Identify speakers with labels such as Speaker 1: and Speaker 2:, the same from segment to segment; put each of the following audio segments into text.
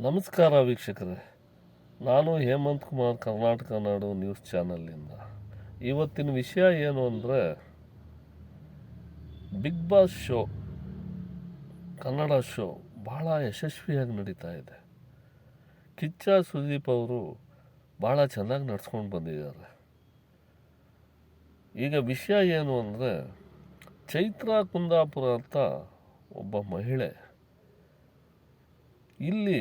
Speaker 1: ನಮಸ್ಕಾರ ವೀಕ್ಷಕರೇ, ನಾನು ಹೇಮಂತ್ ಕುಮಾರ್, ಕರ್ನಾಟಕ ನಾಡು ನ್ಯೂಸ್ ಚಾನಲ್ನಿಂದ. ಇವತ್ತಿನ ವಿಷಯ ಏನು ಅಂದರೆ, Bigg Boss show, Kannada show ಭಾಳ ಯಶಸ್ವಿಯಾಗಿ ನಡೀತಾ ಇದೆ. ಕಿಚ್ಚ ಸುದೀಪ್ ಅವರು ಭಾಳ ಚೆನ್ನಾಗಿ ನಡ್ಸ್ಕೊಂಡು ಬಂದಿದ್ದಾರೆ. ಈಗ ವಿಷಯ ಏನು ಅಂದರೆ, ಚೈತ್ರ ಕುಂದಾಪುರ ಅಂತ ಒಬ್ಬ ಮಹಿಳೆ ಇಲ್ಲಿ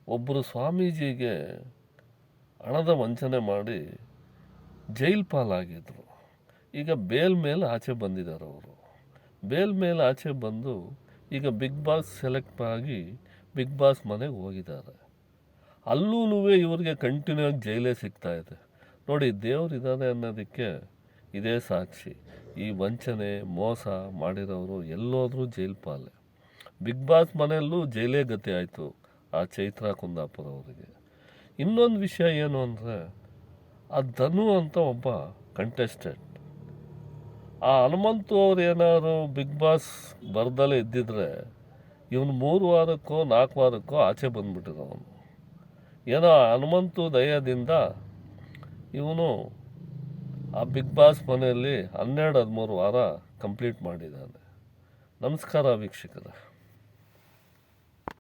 Speaker 1: ಒಬ್ಬರು ಸ್ವಾಮೀಜಿಗೆ ಹಣದ ವಂಚನೆ ಮಾಡಿ ಜೈಲು ಪಾಲಾಗಿದ್ದರು. ಈಗ ಬೇಲ್ ಮೇಲೆ ಆಚೆ ಬಂದಿದ್ದಾರೆ. ಅವರು ಬೇಲ್ ಮೇಲೆ ಆಚೆ ಬಂದು ಈಗ ಬಿಗ್ ಬಾಸ್ ಸೆಲೆಕ್ಟ್ ಆಗಿ ಬಿಗ್ ಬಾಸ್ ಮನೆಗೆ ಹೋಗಿದ್ದಾರೆ. ಅಲ್ಲೂ ಇವ್ರಿಗೆ ಕಂಟಿನ್ಯೂ ಆಗಿ ಜೈಲೇ ಸಿಗ್ತಾ ಇದೆ. ನೋಡಿ, ದೇವರಿದ್ದಾರೆ ಅನ್ನೋದಕ್ಕೆ ಇದೇ ಸಾಕ್ಷಿ. ಈ ವಂಚನೆ ಮೋಸ ಮಾಡಿರೋರು ಎಲ್ಲೋದ್ರೂ ಜೈಲು ಪಾಲೆ. ಬಿಗ್ ಬಾಸ್ ಮನೆಯಲ್ಲೂ ಜೈಲೇ ಗತಿ ಆಯಿತು ಆ ಚೈತ್ರ ಕುಂದಾಪುರ ಅವರಿಗೆ. ಇನ್ನೊಂದು ವಿಷಯ ಏನು ಅಂದರೆ, ಆ ಧನು ಅಂತ ಒಬ್ಬ ಕಂಟೆಸ್ಟೆಂಟ್, ಆ ಹನುಮಂತು ಅವ್ರು ಏನಾದ್ರು ಬಿಗ್ ಬಾಸ್ ಬರ್ದಲ್ಲೇ ಇದ್ದಿದ್ರೆ ಇವನು 3 ವಾರಕ್ಕೋ 4 ವಾರಕ್ಕೋ ಆಚೆ ಬಂದ್ಬಿಟ್ಟಿರೋನು. ಏನೋ ಹನುಮಂತು ದಯದಿಂದ ಇವನು ಆ ಬಿಗ್ ಬಾಸ್ ಮನೆಯಲ್ಲಿ 12-13 ವಾರ ಕಂಪ್ಲೀಟ್ ಮಾಡಿದ್ದಾನೆ. ನಮಸ್ಕಾರ ವೀಕ್ಷಕರೇ.